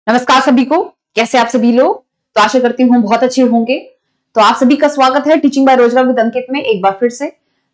नमस्कार सभी को। कैसे आप सभी लोग? तो आशा करती हूँ बहुत अच्छे होंगे। तो आप सभी का स्वागत है टीचिंग बाय रोजगार विद अंकित में एक बार फिर से।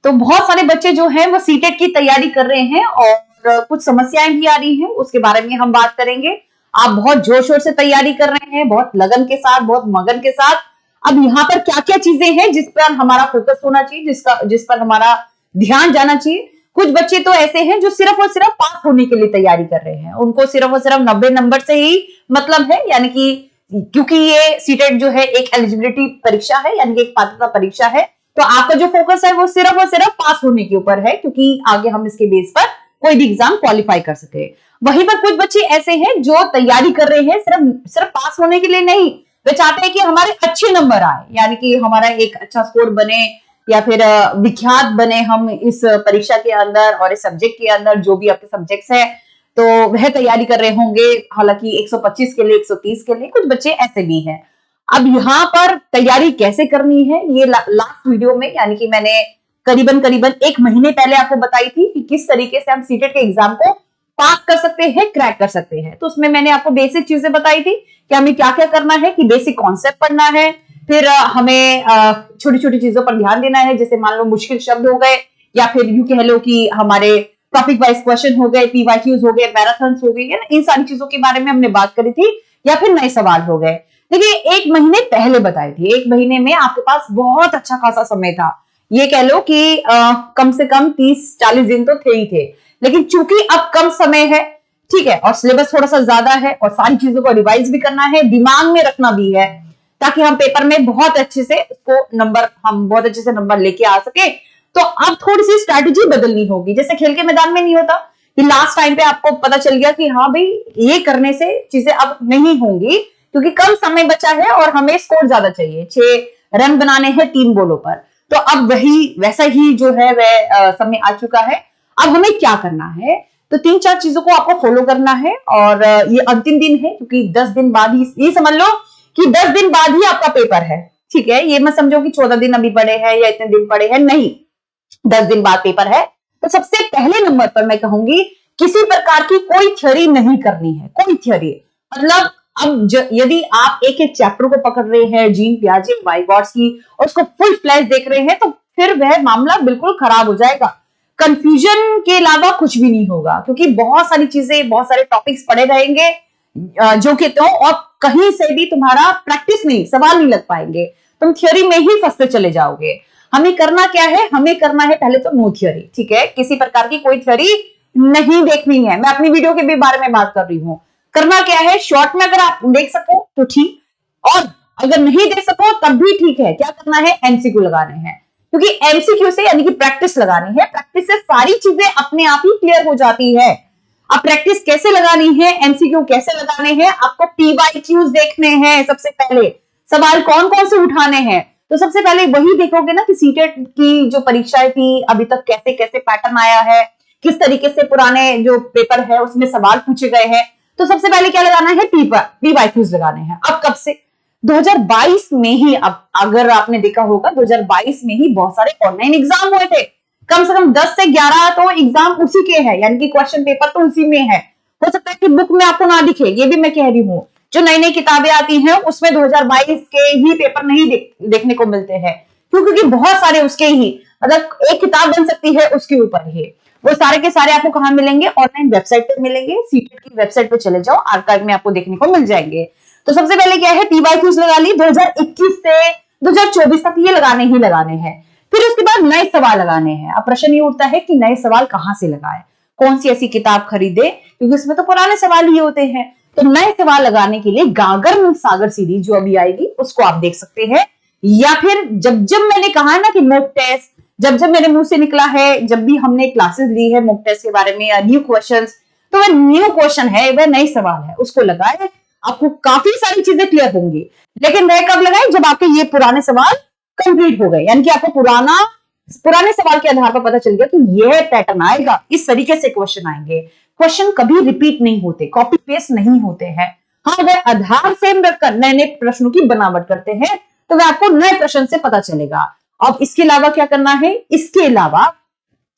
तो बहुत सारे बच्चे जो हैं वो सीटेट की तैयारी कर रहे हैं और कुछ समस्याएं भी आ रही हैं, उसके बारे में हम बात करेंगे। आप बहुत जोर शोर से तैयारी कर रहे हैं, बहुत लगन के साथ, बहुत मगन के साथ। अब यहाँ पर क्या क्या चीजें हैं जिस पर हमारा फोकस होना चाहिए, जिस पर हमारा ध्यान जाना चाहिए। कुछ बच्चे तो ऐसे हैं जो सिर्फ और सिर्फ पास होने के लिए तैयारी कर रहे हैं, उनको सिर्फ और सिर्फ 90 नंबर से ही मतलब है, यानी कि क्योंकि ये सीटेट जो है एक एलिजिबिलिटी परीक्षा है, यानी कि एक पात्रता परीक्षा है। तो आपका जो फोकस है वो सिर्फ और सिर्फ पास होने के ऊपर है, क्योंकि आगे हम इसके बेस पर कोई भी एग्जाम क्वालिफाई कर सके। वहीं पर कुछ बच्चे ऐसे हैं जो तैयारी कर रहे हैं सिर्फ सिर्फ पास होने के लिए नहीं, वे चाहते हैं कि हमारे अच्छे नंबर आए, यानी कि हमारा एक अच्छा स्कोर बने या फिर विख्यात बने हम इस परीक्षा के अंदर और इस सब्जेक्ट के अंदर, जो भी आपके सब्जेक्ट्स है तो वह तैयारी कर रहे होंगे। हालांकि 125 के लिए, 130 के लिए कुछ बच्चे ऐसे भी हैं। अब यहाँ पर तैयारी कैसे करनी है ये लास्ट वीडियो में, यानी कि मैंने करीबन करीबन एक महीने पहले आपको बताई थी कि किस तरीके से हम सीटेट के एग्जाम को पास कर सकते हैं, क्रैक कर सकते हैं। तो उसमें मैंने आपको बेसिक चीजें बताई थी कि हमें क्या क्या करना है, कि बेसिक कॉन्सेप्ट पढ़ना है, फिर हमें छोटी छोटी चीजों पर ध्यान देना है, जैसे मान लो मुश्किल शब्द हो गए, या फिर यूं कह लो कि हमारे टॉपिक वाइज क्वेश्चन हो गए, पीवाईक्यूज हो गए, मैराथन्स हो गई है ना, इन सारी चीजों के बारे में हमने बात करी थी, या फिर नए सवाल हो गए। देखिए एक महीने पहले बताए थे, एक महीने में आपके पास बहुत अच्छा खासा समय था। ये कह लो कि कम से कम 30-40 दिन तो थे ही थे, लेकिन चूंकि अब कम समय है, ठीक है, और सिलेबस थोड़ा सा ज्यादा है और सारी चीजों को रिवाइज भी करना है, दिमाग में रखना भी है, ताकि हम पेपर में बहुत अच्छे से नंबर लेके आ सके। तो अब थोड़ी सी स्ट्रैटेजी बदलनी होगी। जैसे खेल के मैदान में नहीं होता कि लास्ट टाइम पे आपको पता चल गया कि हाँ भाई ये करने से चीजें अब नहीं होंगी, क्योंकि कम समय बचा है और हमें स्कोर ज्यादा चाहिए, 6 रन बनाने हैं 3 बॉलों पर। तो अब वही वैसा ही जो है वह समय आ चुका है। अब हमें क्या करना है, तो 3-4 चीजों को आपको फॉलो करना है। और ये अंतिम दिन है, क्योंकि 10 दिन बाद ही, ये समझ लो कि 10 दिन बाद ही आपका पेपर है, ठीक है। ये मत समझो कि 14 दिन अभी पड़े हैं या इतने दिन पड़े हैं, नहीं, 10 दिन बाद पेपर है। तो सबसे पहले नंबर पर मैं कहूंगी किसी प्रकार की कोई थ्योरी नहीं करनी है, कोई थ्योरी मतलब अब यदि आप एक एक चैप्टर को पकड़ रहे हैं, जीन पियाजे वाइगॉट्स की, और उसको फुल फ्लैश देख रहे हैं, तो फिर वह मामला बिल्कुल खराब हो जाएगा। कंफ्यूजन के अलावा कुछ भी नहीं होगा, क्योंकि बहुत सारी चीजें, बहुत सारे टॉपिक्स पढ़े रहेंगे जो कि तो, और कहीं से भी तुम्हारा प्रैक्टिस नहीं, सवाल नहीं लग पाएंगे, तुम थ्योरी में ही फंसते चले जाओगे। हमें करना क्या है, हमें करना है पहले तो नो थ्योरी, ठीक है, किसी प्रकार की कोई थ्योरी नहीं देखनी है। मैं अपनी वीडियो के भी बारे में बात कर रही हूँ। करना क्या है, शॉर्ट में अगर आप देख सको तो ठीक, और अगर नहीं देख सको तब भी ठीक है। क्या करना है, एमसीक्यू लगाने हैं, क्योंकि एमसीक्यू से यानी कि प्रैक्टिस लगानी है, प्रैक्टिस से सारी चीजें अपने आप ही क्लियर हो जाती है। अब प्रैक्टिस कैसे लगानी है, एमसीक्यू कैसे लगाने हैं, आपको पीवाईक्यूज देखने हैं। सबसे पहले सवाल कौन कौन से उठाने हैं, तो सबसे पहले वही देखोगे ना कि सीटेट की जो परीक्षाएं थी अभी तक कैसे कैसे पैटर्न आया है, किस तरीके से पुराने जो पेपर है उसमें सवाल पूछे गए हैं। तो सबसे पहले क्या लगाना है, पीवाईक्यूज लगाने हैं। अब कब से, 2022 में ही। अब अगर आपने देखा होगा 2022 में ही बहुत सारे ऑनलाइन एग्जाम हुए थे, कम से कम 10 से 11 तो एग्जाम उसी के हैं, यानी कि क्वेश्चन पेपर तो उसी में है। हो सकता है कि बुक में आपको ना दिखे, ये भी मैं कह रही हूँ। जो नई नई किताबें आती हैं उसमें 2022 के ही पेपर नहीं देखने को मिलते हैं, क्योंकि बहुत सारे उसके ही, मतलब एक किताब बन सकती है उसके ऊपर ही। वो सारे के सारे आपको कहाँ मिलेंगे, ऑनलाइन वेबसाइट पे मिलेंगे। सीटेट की वेबसाइट पे चले जाओ, आर्काइव में आपको देखने को मिल जाएंगे। तो सबसे पहले क्या है, पीवाईक्यूज लगा ली 2021 से 2024 तक, ये लगाने ही लगाने हैं। फिर उसके बाद नए सवाल लगाने हैं। अब प्रश्न ये उठता है कि नए सवाल कहां से लगाए, कौन सी ऐसी किताब खरीदे, क्योंकि उसमें तो पुराने सवाल ही होते हैं। तो नए सवाल लगाने के लिए गागर में सागर सीरीज जो अभी आएगी उसको आप देख सकते हैं, या फिर जब जब मैंने कहा है ना कि मॉक टेस्ट, जब जब मेरे मुंह से निकला है, जब भी हमने क्लासेस ली है मॉक टेस्ट के बारे में या न्यू क्वेश्चंस, तो वह न्यू क्वेश्चन है, वह नए सवाल है, उसको लगाए, आपको काफी सारी चीजें क्लियर होंगी। लेकिन वह कब लगाए, जब आपके ये पुराने सवाल कंप्लीट हो गए, यानी कि आपको पुराने सवाल के आधार पर पता चल गया कि यह पैटर्न आएगा, इस तरीके से क्वेश्चन आएंगे। क्वेश्चन कभी रिपीट नहीं होते, कॉपी पेस्ट नहीं होते हैं। हाँ, अगर आधार सेम रखकर नए नए प्रश्नों की बनावट करते हैं तो वह आपको नए प्रश्न से पता चलेगा। अब इसके अलावा क्या करना है, इसके अलावा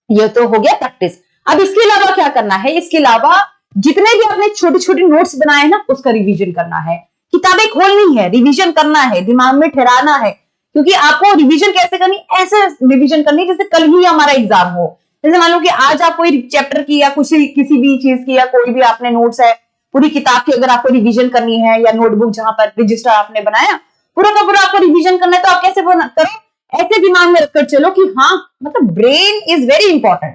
यह तो हो गया प्रैक्टिस। अब इसके अलावा क्या करना है, इसके अलावा जितने भी आपने छोटे छोटे नोट्स बनाए ना उसका रिवीजन करना है, किताबें खोलनी है, रिवीजन करना है, दिमाग में ठहराना है, क्योंकि आपको रिवीजन कैसे करनी, ऐसे रिवीजन करनी जैसे कल ही हमारा एग्जाम हो। जैसे मान लो कि आज आप कोई चैप्टर की या कुछ किसी भी चीज की या कोई भी आपने नोट्स है पूरी किताब की अगर आपको रिवीजन करनी है, या नोटबुक जहां पर रजिस्टर आपने बनाया पूरा का पूरा आपको रिवीजन करना है, तो आप कैसे करो, ऐसे दिमाग में रखकर चलो कि हाँ मतलब ब्रेन इज वेरी इंपॉर्टेंट।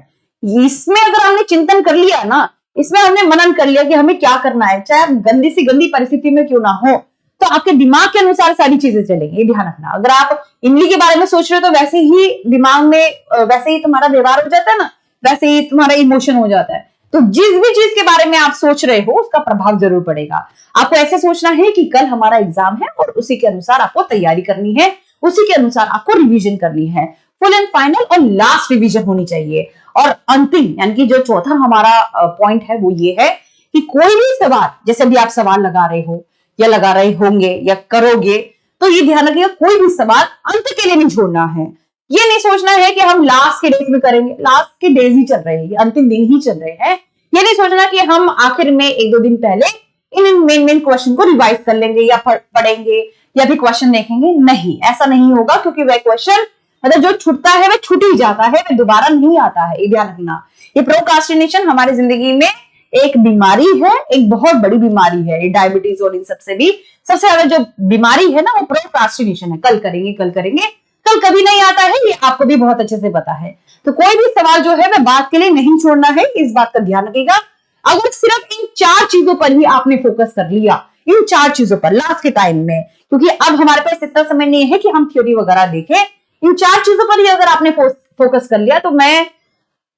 इसमें अगर हमने चिंतन कर लिया ना, इसमें हमने मनन कर लिया कि हमें क्या करना है, चाहे आप गंदी सी गंदी परिस्थिति में क्यों ना हो, तो आपके दिमाग के अनुसार सारी चीजें चलेंगी, ये ध्यान रखना। अगर आप इमली के बारे में सोच रहे हो तो वैसे ही दिमाग में वैसे ही तुम्हारा व्यवहार हो जाता है ना, वैसे ही तुम्हारा इमोशन हो जाता है। तो जिस भी चीज के बारे में आप सोच रहे हो उसका प्रभाव जरूर पड़ेगा। आपको ऐसे सोचना है कि कल हमारा एग्जाम है और उसी के अनुसार आपको तैयारी करनी है, उसी के अनुसार आपको रिवीजन करनी है। फुल एंड फाइनल और लास्ट रिवीजन होनी चाहिए। और अंतिम यानी कि जो चौथा हमारा पॉइंट है वो ये है कि कोई भी सवाल, जैसे अभी आप सवाल लगा रहे हो या लगा रहे होंगे या करोगे, तो ये ध्यान रखिएगा कोई भी सवाल अंत के लिए नहीं छोड़ना है। ये नहीं सोचना है कि हम लास्ट के डेज में करेंगे, लास्ट के डेज ही चल रहे हैं, अंतिम दिन ही चल रहे हैं। ये नहीं सोचना कि हम आखिर में एक दो दिन पहले इन मेन क्वेश्चन को रिवाइज कर लेंगे या पढ़ेंगे या फिर क्वेश्चन देखेंगे। नहीं, ऐसा नहीं होगा, क्योंकि वह क्वेश्चन मतलब जो छूटता है वह छूट ही जाता है, वह दोबारा नहीं आता है, ये ध्यान रखना। ये प्रोक्रास्टिनेशन हमारी जिंदगी में एक बीमारी है, एक बहुत बड़ी बीमारी है। ये डायबिटीज और इन सबसे भी सबसे ज्यादा जो बीमारी है ना वो प्रोक्रास्टिनेशन है। कल करेंगे कल करेंगे, कल कभी नहीं आता है, ये आपको भी बहुत अच्छे से पता है। तो कोई भी सवाल जो है वह बात के लिए नहीं छोड़ना है, इस बात का ध्यान रखिएगा। अगर सिर्फ इन 4 चीजों पर ही आपने फोकस कर लिया, इन 4 चीजों पर लास्ट के टाइम में, क्योंकि अब हमारे पास इतना समय नहीं है कि हम थ्योरी वगैरह देखें, इन 4 चीजों पर ही अगर आपने फोकस कर लिया तो मैं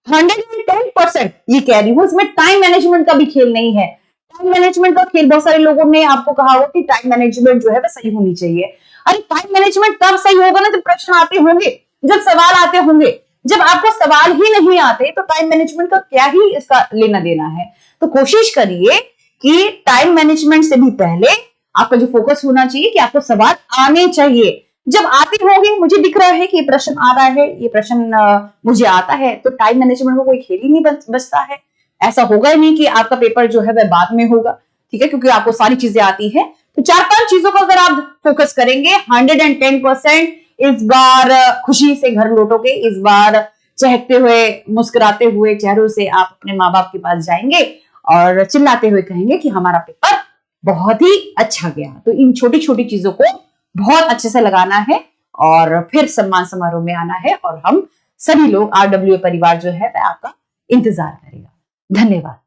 110% ये कह रही हूं, इसमें टाइम मैनेजमेंट का भी खेल नहीं है। टाइम मैनेजमेंट का खेल बहुत सारे लोगों ने आपको कहा होगा कि टाइम मैनेजमेंट जो है वह सही होनी चाहिए। अरे टाइम मैनेजमेंट तब सही होगा ना जब प्रश्न आते होंगे, जब सवाल आते होंगे। जब आपको सवाल ही नहीं आते तो टाइम मैनेजमेंट का क्या ही इसका लेना देना है। तो कोशिश करिए कि टाइम मैनेजमेंट से भी पहले आपका जो फोकस होना चाहिए कि आपको सवाल आने चाहिए। जब आते होंगे, मुझे दिख रहा है कि ये प्रश्न आ रहा है, ये प्रश्न मुझे आता है, तो टाइम मैनेजमेंट को कोई खेल ही नहीं बचता है। ऐसा होगा ही नहीं कि आपका पेपर जो है वह बाद में होगा, ठीक है, क्योंकि आपको सारी चीजें आती है। तो 4-5 चीजों को अगर आप फोकस करेंगे 110% इस बार खुशी से घर लौटोगे। इस बार चहकते हुए मुस्कुराते हुए चेहरों से आप अपने माँ बाप के पास जाएंगे और चिल्लाते हुए कहेंगे कि हमारा पेपर बहुत ही अच्छा गया। तो इन छोटी छोटी चीजों को बहुत अच्छे से लगाना है और फिर सम्मान समारोह में आना है, और हम सभी लोग RWA परिवार जो है वह आपका इंतजार करेगा। धन्यवाद।